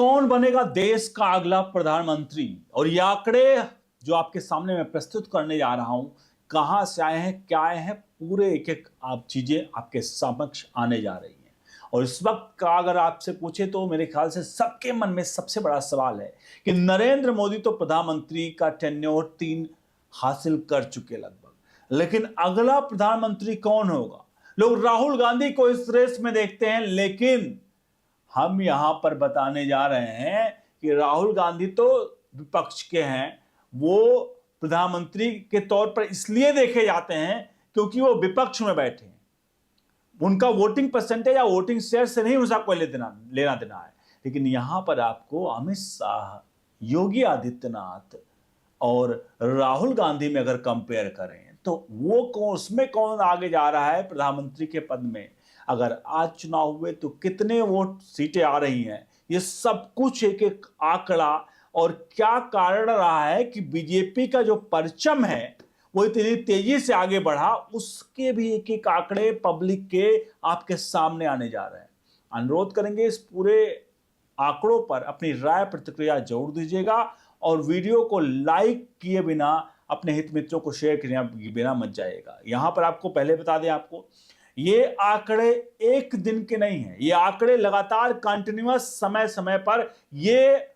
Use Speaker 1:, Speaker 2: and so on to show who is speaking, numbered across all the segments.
Speaker 1: कौन बनेगा देश का अगला प्रधानमंत्री? और ये आंकड़े जो आपके सामने मैं प्रस्तुत करने जा रहा हूं, कहां से आए हैं, क्या आए हैं, पूरे एक एक आप चीजें आपके समक्ष आने जा रही हैं। और इस वक्त का अगर आपसे पूछे तो मेरे ख्याल से सबके मन में सबसे बड़ा सवाल है कि नरेंद्र मोदी तो प्रधानमंत्री का टेन्योर 3 हासिल कर चुके लगभग, लेकिन अगला प्रधानमंत्री कौन होगा? लोग राहुल गांधी को इस रेस में देखते हैं, लेकिन हम यहां पर बताने जा रहे हैं कि राहुल गांधी तो विपक्ष के हैं। वो प्रधानमंत्री के तौर पर इसलिए देखे जाते हैं क्योंकि वो विपक्ष में बैठे हैं। उनका वोटिंग परसेंटेज या वोटिंग शेयर से नहीं उसका कोई लेना देना है। लेकिन यहां पर आपको अमित शाह, योगी आदित्यनाथ और राहुल गांधी में अगर कंपेयर करें तो वो उसमें कौन आगे जा रहा है प्रधानमंत्री के पद में? अगर आज चुनाव हुए तो कितने वोट सीटें आ रही हैं, ये सब कुछ एक एक आंकड़ा, और क्या कारण रहा है कि बीजेपी का जो परचम है वो इतनी तेजी से आगे बढ़ा, उसके भी एक एक आंकड़े पब्लिक के आपके सामने आने जा रहे हैं। अनुरोध करेंगे इस पूरे आंकड़ों पर अपनी राय प्रतिक्रिया जरूर दीजिएगा और वीडियो को लाइक किए बिना अपने हित मित्रों को शेयर किए बिना मत जाइएगा। यहां पर आपको पहले बता दें, आपको ये आंकड़े एक दिन के नहीं हैं, ये आंकड़े लगातार कंटिन्यूअस समय समय पर ये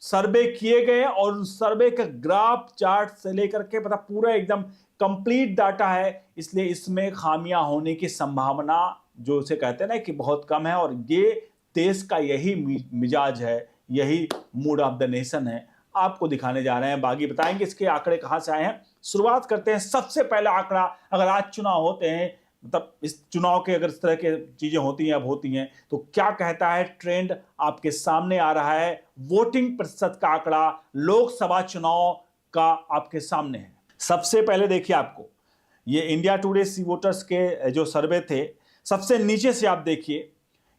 Speaker 1: सर्वे किए गए और सर्वे का ग्राफ चार्ट से लेकर के पता पूरा एकदम कंप्लीट डाटा है। इसलिए इसमें खामियां होने की संभावना जो उसे कहते हैं ना कि बहुत कम है, और ये देश का यही मिजाज है, यही मूड ऑफ द नेशन है। आपको दिखाने जा रहे हैं, बाकी बताएंगे इसके आंकड़े कहां से आए हैं। शुरुआत करते हैं। सबसे पहला आंकड़ा, अगर आज चुनाव होते हैं, मतलब इस चुनाव के अगर इस तरह के चीजें होती हैं, अब होती हैं, तो क्या कहता है ट्रेंड आपके सामने आ रहा है। वोटिंग प्रतिशत का आंकड़ा लोकसभा चुनाव का आपके सामने है। सबसे पहले देखिए, आपको ये इंडिया टुडे सी वोटर्स के जो सर्वे थे, सबसे नीचे से आप देखिए,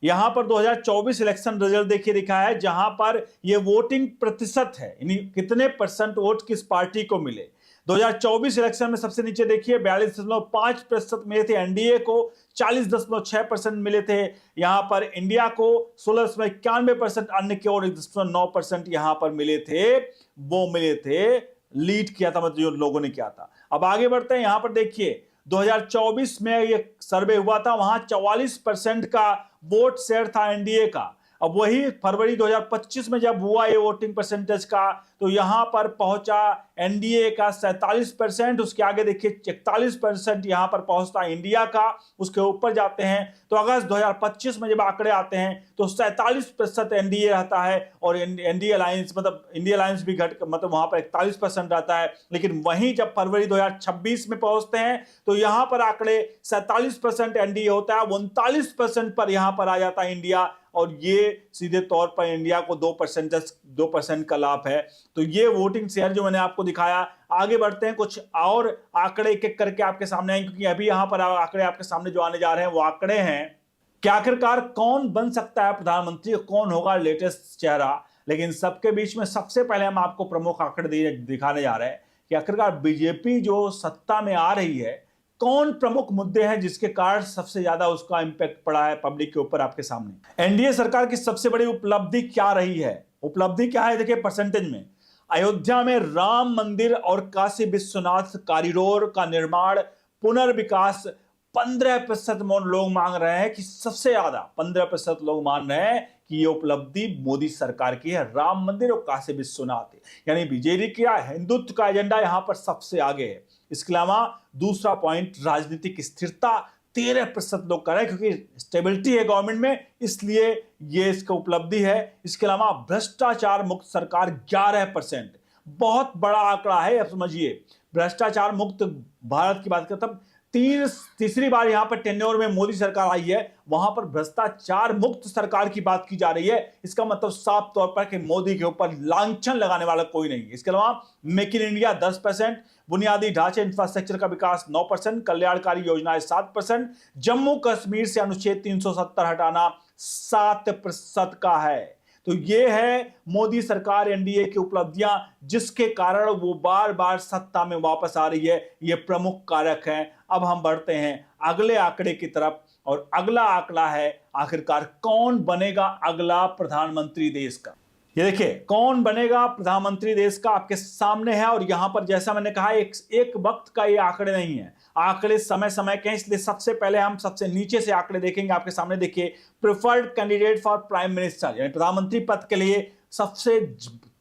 Speaker 1: यहां पर 2024 इलेक्शन रिजल्ट देखिए दिखा है, जहां पर ये वोटिंग प्रतिशत है, यानी कितने परसेंट वोट किस पार्टी को मिले। 2024 इलेक्शन में सबसे नीचे देखिए 42.5% मिले थे एनडीए को, 40.6% मिले थे यहां पर इंडिया को, 16.91% अन्य के, और 1.9% यहां पर मिले थे, वो मिले थे लीड किया था, मतलब जो लोगों ने किया था। अब आगे बढ़ते हैं। यहां पर देखिए 2024 में ये सर्वे हुआ था, वहां 44% का वोट शेयर था एनडीए का। अब वही फरवरी 2025 में जब हुआ ये वोटिंग परसेंटेज का, तो यहां पर पहुंचा एनडीए का 47%, उसके आगे देखिए 41% यहां पर पहुंचता इंडिया का। उसके ऊपर जाते हैं तो अगस्त 2025 में जब आंकड़े आते हैं तो 47% एनडीए रहता है, और एनडीए अलायंस, मतलब इंडिया अलायंस भी घट, मतलब वहां पर 41% रहता है। लेकिन वहीं जब फरवरी 2026 में पहुंचते हैं तो यहां पर आंकड़े 47% एनडीए होता है, 39% पर यहां पर आ जाता है इंडिया, और ये सीधे तौर पर इंडिया को 2% का लाभ है। तो ये वोटिंग शेयर जो मैंने आपको दिखाया। आगे बढ़ते हैं, कुछ और आंकड़े एक एक करके आपके सामने आएंगे, क्योंकि अभी यहां पर आंकड़े आपके सामने जो आने जा रहे हैं वो आंकड़े हैं कि आखिरकार कौन बन सकता है प्रधानमंत्री, कौन होगा लेटेस्ट चेहरा। लेकिन सबके बीच में सबसे पहले हम आपको प्रमुख आंकड़े दिखाने जा रहे हैं कि आखिरकार बीजेपी जो सत्ता में आ रही है, कौन प्रमुख मुद्दे हैं जिसके कारण सबसे ज्यादा उसका इंपैक्ट पड़ा है पब्लिक के ऊपर। आपके सामने एनडीए सरकार की सबसे बड़ी उपलब्धि क्या रही है। उपलब्धि क्या है देखिए परसेंटेज में। अयोध्या में राम मंदिर और काशी विश्वनाथ कॉरिडोर का निर्माण, पुनर्विकास, 15% लोग मांग रहे हैं कि सबसे ज्यादा 15% लोग मान रहे हैं कि ये उपलब्धि मोदी सरकार की है। राम मंदिर और काशी विश्वनाथ, यानी बीजेपी का हिंदुत्व का एजेंडा यहां पर सबसे आगे है। इसके अलावा दूसरा पॉइंट, राजनीतिक स्थिरता, 13% लोग कर रहे हैं, क्योंकि स्टेबिलिटी है गवर्नमेंट में, इसलिए ये इसका उपलब्धि है। इसके अलावा भ्रष्टाचार मुक्त सरकार, 11%, बहुत बड़ा आंकड़ा है। अब समझिए, भ्रष्टाचार मुक्त भारत की बात करते, तीसरी बार यहां पर टेन्योर में मोदी सरकार आई है, वहां पर भ्रष्टाचार मुक्त सरकार की बात की जा रही है। इसका मतलब साफ तौर पर कि मोदी के ऊपर लांछन लगाने वाला कोई नहीं है। इसके अलावा मेक इन इंडिया 10%, बुनियादी ढांचे इंफ्रास्ट्रक्चर का विकास 9%, कल्याणकारी योजनाएं 7%, जम्मू कश्मीर से अनुच्छेद 370 हटाना 7% का है। तो ये है मोदी सरकार, एनडीए की उपलब्धियां, जिसके कारण वो बार बार सत्ता में वापस आ रही है। ये प्रमुख कारक हैं। अब हम बढ़ते हैं अगले आंकड़े की तरफ, और अगला आंकड़ा है आखिरकार कौन बनेगा अगला प्रधानमंत्री देश का। ये देखिए कौन बनेगा प्रधानमंत्री देश का आपके सामने है। और यहां पर जैसा मैंने कहा एक वक्त का ये आंकड़े नहीं है, आंकड़े समय समय के हैं, इसलिए सबसे पहले हम सबसे नीचे से आंकड़े देखेंगे। आपके सामने देखिए preferred candidate for prime minister यानी प्रधानमंत्री पद के लिए सबसे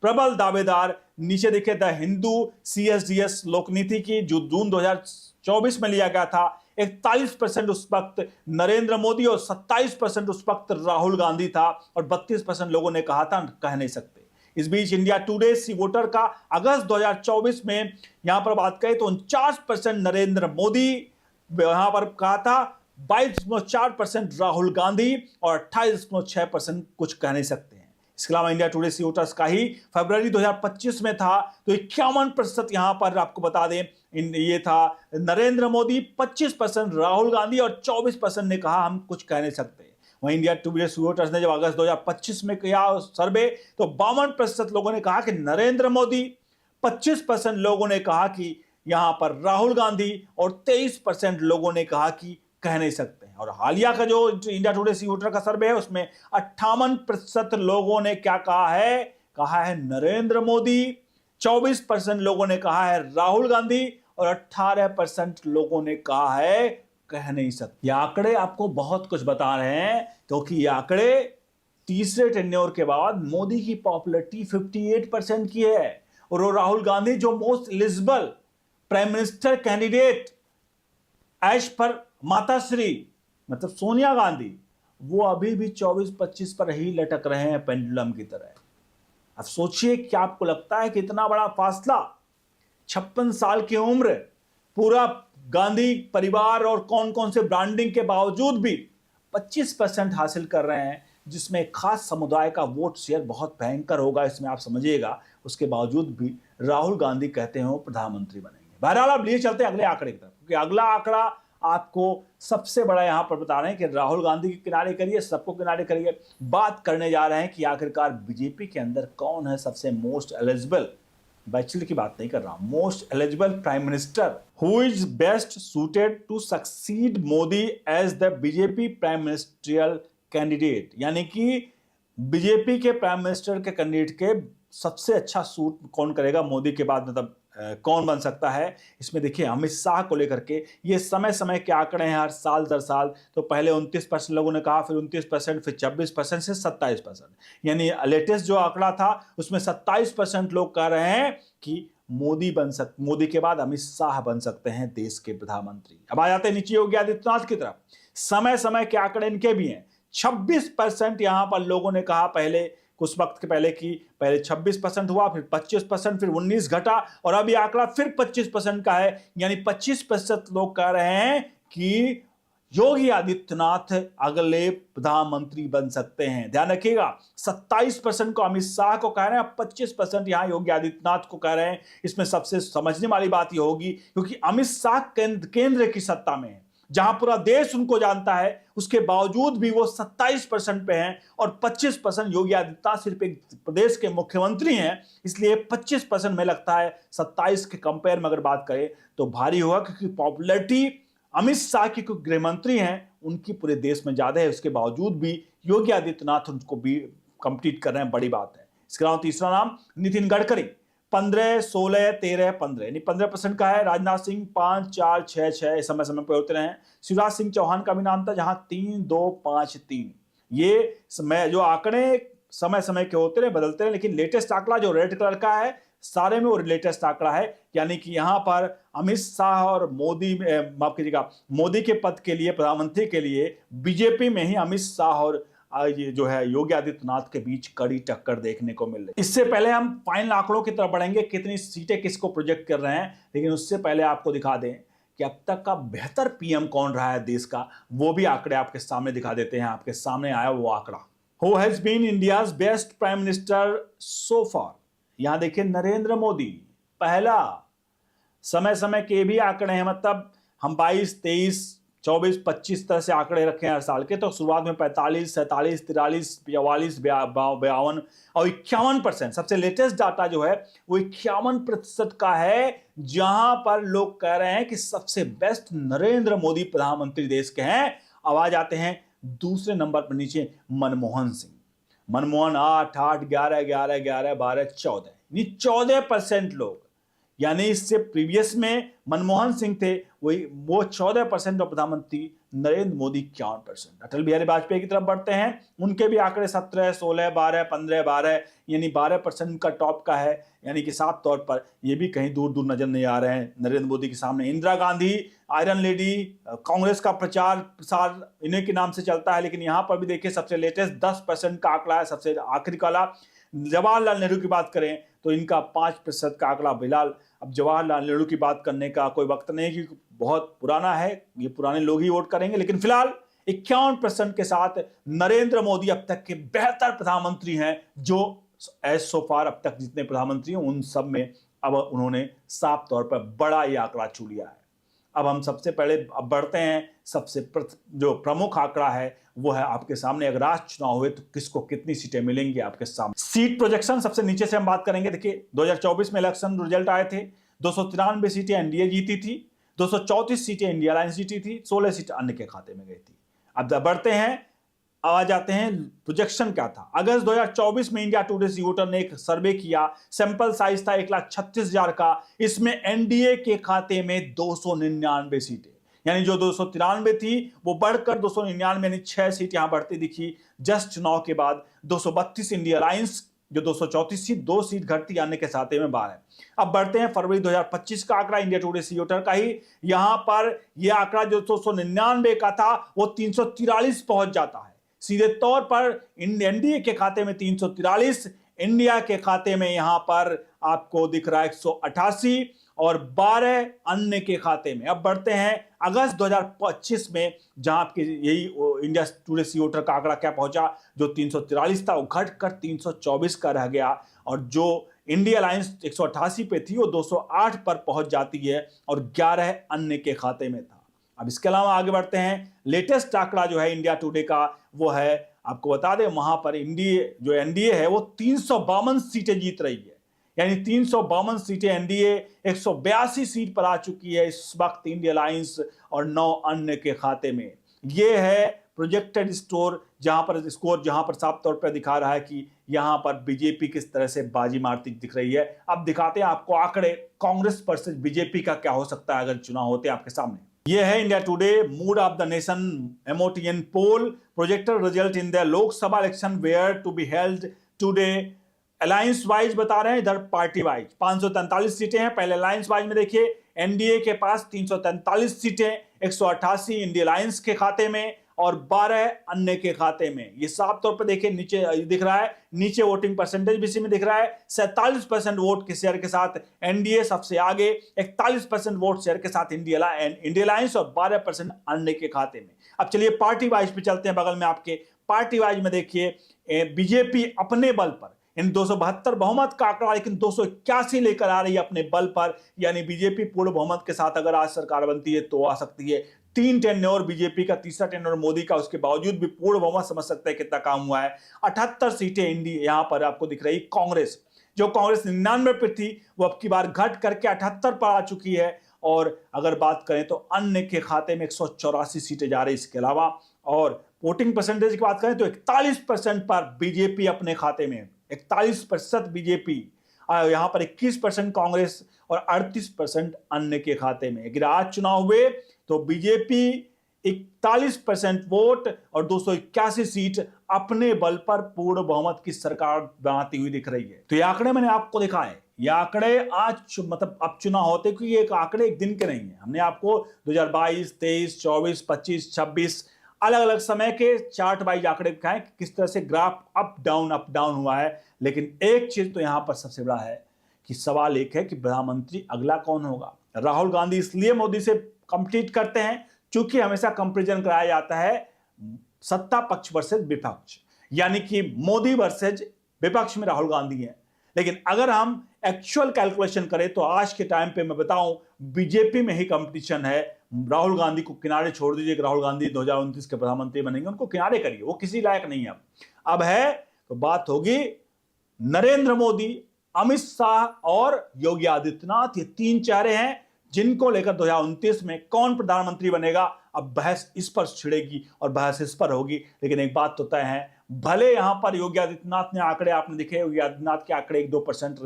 Speaker 1: प्रबल दावेदार नीचे देखिए द हिंदू CSDS लोकनीति की जो जून 2024 में लिया गया था 41% उस वक्त नरेंद्र मोदी और 27% उस वक्त राहुल गांधी था और 32% लोगों ने कहा था कह नहीं सकते। इस बीच इंडिया टुडे सी वोटर का अगस्त 2024 में यहां पर बात करें तो 49% नरेंद्र मोदी यहां पर कहा था, 22.4% राहुल गांधी और 28.6% कुछ कह नहीं सकते हैं। इसके अलावा इंडिया टुडे सी वोटर्स का ही फरवरी 2025 में था तो 51% यहां पर आपको बता दें ये था नरेंद्र मोदी, 25% राहुल गांधी और 24% ने कहा हम कुछ कह नहीं सकते। वहीं इंडिया टुडे सी वोटर्स ने जब अगस्त 2025 में किया सर्वे तो 52% लोगों ने कहा कि नरेंद्र मोदी, 25% लोगों ने कहा कि यहां पर राहुल गांधी और 23% लोगों ने कहा कि कह नहीं सकते। और हालिया का जो इंडिया टुडे सी वोटर का सर्वे है उसमें 58% लोगों ने क्या कहा है नरेंद्र मोदी, 24% लोगों ने कहा है राहुल गांधी और 18% लोगों ने कहा है कह नहीं सकते। ये आंकड़े आपको बहुत कुछ बता रहे हैं क्योंकि ये आंकड़े तीसरे टेन्योर के बाद मोदी की पॉपुलैरिटी 58% की है और राहुल गांधी जो most eligible prime minister candidate as per माताश्री मतलब सोनिया गांधी, वो अभी भी 24-25 पर ही लटक रहे हैं पेंडुलम की तरह। अब सोचिए क्या आपको लगता है कि इतना बड़ा फासला, 56 साल की उम्र, पूरा गांधी परिवार और कौन कौन से ब्रांडिंग के बावजूद भी 25% हासिल कर रहे हैं, जिसमें एक खास समुदाय का वोट शेयर बहुत भयंकर होगा, इसमें आप समझिएगा। उसके बावजूद भी राहुल गांधी कहते हैं वो प्रधानमंत्री बनेंगे। बहरहाल आप लिए चलते हैं अगले आंकड़े की तरफ, क्योंकि अगला आंकड़ा आपको सबसे बड़ा यहां पर बता रहे हैं कि राहुल गांधी के किनारे करिए, सबको किनारे करिए। बात करने जा रहे हैं कि आखिरकार बीजेपी के अंदर कौन है सबसे मोस्ट एलिजिबल, बैचलर की बात नहीं कर रहा, most eligible prime minister who is best suited to succeed Modi as the BJP prime ministerial candidate. यानी कि बीजेपी के प्राइम मिनिस्टर के कैंडिडेट के सबसे अच्छा सूट कौन करेगा मोदी के बाद, मतलब कौन बन सकता है। इसमें देखिए अमित शाह को लेकर के ये समय समय के आंकड़े हैं हर साल दर साल। तो पहले 29% लोगों ने कहा, फिर 29%, फिर 26% से 27%, यानी लेटेस्ट जो आंकड़ा था उसमें 27% लोग कह रहे हैं कि मोदी के बाद अमित शाह बन सकते हैं देश के प्रधानमंत्री। अब आ जाते हैं नीचे योगी आदित्यनाथ की तरफ। समय समय के आंकड़े इनके भी हैं। 26% यहां पर लोगों ने कहा पहले कुछ वक्त के पहले की, पहले 26% हुआ, फिर 25%, फिर 19 घटा और अभी आंकड़ा फिर 25% का है। यानी 25% लोग कह रहे हैं कि योगी आदित्यनाथ अगले प्रधानमंत्री बन सकते हैं। ध्यान रखिएगा 27% को अमित शाह को कह रहे हैं, 25% यहां योगी आदित्यनाथ को कह रहे हैं। इसमें सबसे समझने वाली बात यह होगी क्योंकि अमित शाह केंद्र की सत्ता में है, जहां पूरा देश उनको जानता है, उसके बावजूद भी वो 27% पे हैं और 25% योगी आदित्यनाथ सिर्फ एक प्रदेश के मुख्यमंत्री हैं। इसलिए 25% में लगता है 27 के कंपेयर में अगर बात करें तो भारी होगा, क्योंकि पॉपुलैरिटी अमित शाह की गृह मंत्री हैं उनकी पूरे देश में ज्यादा है, उसके बावजूद भी योगी आदित्यनाथ उनको भी कंप्लीट कर रहे हैं, बड़ी बात है। इसके अलावा तीसरा नाम नितिन गडकरी, 15, 16, 13, 15 यानी 15% का है। राजनाथ सिंह 5, 4, 6, 6 समय समय पर होते रहे। शिवराज सिंह चौहान का भी नाम था, जहां 3, 2, 5, 3। ये समय जो आंकड़े समय समय के होते रहे, बदलते रहे, लेकिन लेटेस्ट आंकड़ा जो रेड कलर का है सारे में वो लेटेस्ट आंकड़ा है। यानी कि यहां पर अमित शाह और मोदी, माफ कीजिएगा, मोदी के पद के लिए, प्रधानमंत्री के लिए बीजेपी में ही अमित शाह और ये जो है योगी आदित्यनाथ के बीच कड़ी टक्कर देखने को मिल रही है। इससे पहले हम फाइनल आंकड़ों की तरफ बढ़ेंगे, कितनी सीटें किसको प्रोजेक्ट कर रहे हैं, लेकिन उससे पहले आपको दिखा दें कि अब तक का बेहतर पीएम कौन रहा है देश का, वो भी आंकड़े आपके सामने दिखा देते हैं। आपके सामने आया वो आंकड़ा, who has been India's best prime minister so far. यहां देखिए नरेंद्र मोदी पहला। समय समय के भी आंकड़े हैं, मतलब हम 22, 23, 24, 25 तरह से आंकड़े रखे हैं हर साल के। तो शुरुआत में 45, 47, 43, 44, 52 और 51%। सबसे लेटेस्ट डाटा जो है वो 51% का है, जहां पर लोग कह रहे हैं कि सबसे बेस्ट नरेंद्र मोदी प्रधानमंत्री देश के हैं अब आ जाते हैं दूसरे नंबर पर नीचे मनमोहन सिंह। मनमोहन 8, 8, 11, 11, 11, 12, 14, यानी 14% लोग, यानी इससे प्रीवियस में मनमोहन सिंह थे वो 14% और प्रधानमंत्री नरेंद्र मोदी 51%। अटल बिहारी वाजपेयी की तरफ बढ़ते हैं, उनके भी आंकड़े 17, 16, 12, 15, 12, यानी 12% का टॉप का है, यानी कि साफ तौर पर ये भी कहीं दूर दूर नजर नहीं आ रहे हैं नरेंद्र मोदी के सामने। इंदिरा गांधी, आयरन लेडी, कांग्रेस का प्रचार प्रसार इन्हीं के नाम से चलता है, लेकिन यहां पर भी देखिए सबसे लेटेस्ट 10% का आंकड़ा है, सबसे आखिरी काला। जवाहरलाल नेहरू की बात करें तो इनका 5% का आंकड़ा। फिलहाल अब जवाहरलाल नेहरू की बात करने का कोई वक्त नहीं, क्योंकि बहुत पुराना है, ये पुराने लोग ही वोट करेंगे, लेकिन फिलहाल 51% के साथ नरेंद्र मोदी अब तक के बेहतर प्रधानमंत्री हैं, जो एज सो फार अब तक जितने प्रधानमंत्री हैं उन सब में अब उन्होंने साफ तौर पर बड़ा ये आंकड़ा छू लिया है। अब हम सबसे पहले अब बढ़ते हैं, सबसे जो प्रमुख आंकड़ा है वो है आपके सामने, अगर राष्ट्र चुनाव हुए तो किसको कितनी सीटें मिलेंगी आपके सामने। सीट प्रोजेक्शन सबसे नीचे से हम बात करेंगे। देखिए 2024 में इलेक्शन रिजल्ट आए थे, 293 सीटें एनडीए जीती थी, 234 सीटें इंडिया अलायंस जीती थी, 16 सीटें अन्य के खाते में गई थी। अब बढ़ते हैं, आ जाते हैं प्रोजेक्शन क्या था। अगस्त 2024 में इंडिया टुडे सीवोटर ने एक सर्वे किया, सैंपल साइज था 1,36,000 का, इसमें एनडीए के खाते में 299 सीटें, यानी जो 293 थी वो बढ़कर 299, यानी 6 सीट यहां बढ़ती दिखी। जस्ट चुनाव के बाद 232 इंडिया अलायंस, जो 234 थी, 2 सीट घटती, अन्य के खाते में 12। अब बढ़ते हैं फरवरी 2025 का आंकड़ा, इंडिया टुडे सीवोटर का ही। यहां पर यह आंकड़ा जो 299 का था वो 343 पहुंच जाता है। सीधे तौर पर एनडीए के खाते में 343, इंडिया के खाते में यहां पर आपको दिख रहा है 188 और 12 अन्य के खाते में। अब बढ़ते हैं अगस्त 2025 में, जहां आपके यही इंडिया टुडे सीवोटर का आंकड़ा क्या पहुंचा, जो 343 था वो घटकर 324 का रह गया, और जो इंडिया अलायंस 188 पे थी वो 208 पर पहुंच जाती है और 11 अन्य के खाते में था। अब इसके अलावा आगे बढ़ते हैं, लेटेस्ट आंकड़ा जो है इंडिया टुडे का वो है, आपको बता दें वहां पर एनडीए है वो 352 सीटें जीत रही है, यानी 352 सीटें एनडीए, 182 सीट पर आ चुकी है इस वक्त इंडिया अलायंस और 9 अन्य के खाते में। यह है प्रोजेक्टेड स्कोर, जहां पर साफ तौर पर दिखा रहा है कि यहां पर बीजेपी किस तरह से बाजी मारती दिख रही है। अब दिखाते हैं आपको आंकड़े कांग्रेस वर्सेस बीजेपी का क्या हो सकता है अगर चुनाव होते आपके सामने। यह है India Today mood of the nation MOTN poll, projected result in the Lok Sabha election where to be held today. Alliance wise बता रहे हैं, इधर पार्टी वाइज 543 सीटें हैं। पहले अलायंस वाइज में देखिए, एनडीए के पास 343 सीटें, 188 इंडिया अलायंस के खाते में और 12 अन्य के खाते में। ये साफ तौर पर देखिए नीचे दिख रहा है, नीचे वोटिंग परसेंटेज भी इसी में दिख रहा है। 47% वोट के शेयर के साथ एनडीए सबसे आगे, 41% वोट शेयर के साथ इंडिया अलायंस और 12% अन्य के खाते में। अब चलिए पार्टी वाइज पे चलते हैं, बगल में आपके पार्टी वाइज में देखिए बीजेपी अपने बल पर इन 272 बहुमत का आंकड़ा, लेकिन 281 लेकर आ रही है अपने बल पर, यानी बीजेपी पूर्ण बहुमत के साथ अगर आज सरकार बनती है तो आ सकती है। 3 टेन्योर बीजेपी का, तीसरा टेन्योर मोदी का, उसके बावजूद भी पूर्ण बहुमत समझ सकते हैं कितना काम हुआ है। 78 सीटें इंडिया यहां पर आपको दिख रही। कांग्रेस, जो कांग्रेस 99 पे थी वो अब की बार घट करके 78 पर आ चुकी है, और अगर बात करें तो अन्य के खाते में 184 सीटें जा रही। इसके अलावा और वोटिंग परसेंटेज की बात करें तो 41% पर बीजेपी अपने खाते में, 41% बीजेपी, यहां पर 21% कांग्रेस और 38% अन्य के खाते में। अगर आज चुनाव हुए तो बीजेपी 41% वोट और 281 सीट अपने बल पर पूर्ण बहुमत की सरकार बनाती हुई दिख रही है। तो ये आंकड़े मैंने आपको दिखाए, ये आंकड़े आज मतलब अब चुनाव होते, क्योंकि ये आंकड़े एक दिन के नहीं है। हमने आपको 2022, 23, 24, 25, 26 अलग अलग समय के चार्ट वाइज आंकड़े दिखाएं कि किस तरह से ग्राफ अप डाउन हुआ है। लेकिन एक चीज तो यहां पर सबसे बड़ा है कि सवाल एक है कि प्रधानमंत्री अगला कौन होगा। राहुल गांधी इसलिए मोदी से कंपीट करते हैं क्योंकि हमेशा कंपैरिजन कराया जाता है सत्ता पक्ष वर्सेस विपक्ष, यानी कि मोदी वर्सेस विपक्ष में राहुल गांधी है। लेकिन अगर हम एक्चुअल कैलकुलेशन करें तो आज के टाइम पे मैं बताऊं बीजेपी में ही कंपटीशन है। राहुल गांधी को किनारे छोड़ दीजिए कि राहुल गांधी 2029 के प्रधानमंत्री बनेंगे, उनको किनारे करिए, वो किसी लायक नहीं है। अब है तो बात होगी नरेंद्र मोदी, अमित शाह और योगी आदित्यनाथ, ये 3 चेहरे हैं जिनको लेकर 2029 में कौन प्रधानमंत्री बनेगा, अब बहस इस पर छिड़ेगी और बहस इस पर होगी। लेकिन एक बात तो तय है, भले यहां पर योगी आदित्यनाथ ने आंकड़े आपने दिखे, योगी आदित्यनाथ के आंकड़े 1-2%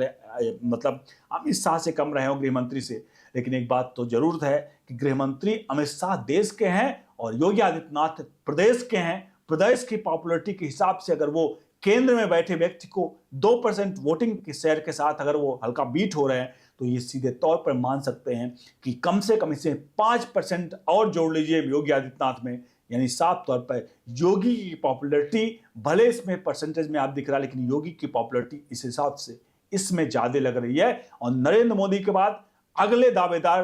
Speaker 1: मतलब अमित शाह से कम रहे हो, गृह मंत्री से, लेकिन एक बात तो जरूर है कि गृह मंत्री अमित शाह देश के हैं और योगी आदित्यनाथ प्रदेश के हैं। प्रदेश की पॉपुलरिटी के हिसाब से अगर वो केंद्र में बैठे व्यक्ति को 2% वोटिंग के शेयर के साथ अगर वो हल्का बीट हो रहे हैं, तो ये सीधे तौर पर मान सकते हैं कि कम से कम इसे 5% और जोड़ लीजिए योगी आदित्यनाथ में, यानी साफ तौर पर योगी की पॉपुलरिटी भले इसमें परसेंटेज में आप दिख रहा है, लेकिन योगी की पॉपुलरिटी इस हिसाब से इसमें ज्यादा लग रही है। और नरेंद्र मोदी के बाद अगले दावेदार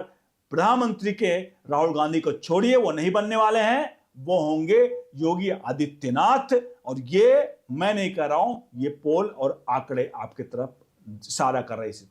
Speaker 1: प्रधानमंत्री के राहुल गांधी को छोड़िए, वो नहीं बनने वाले हैं, वो होंगे योगी आदित्यनाथ। और ये मैं नहीं कह रहा हूं, ये पोल और आंकड़े आपकी तरफ इशारा कर रहे हैं।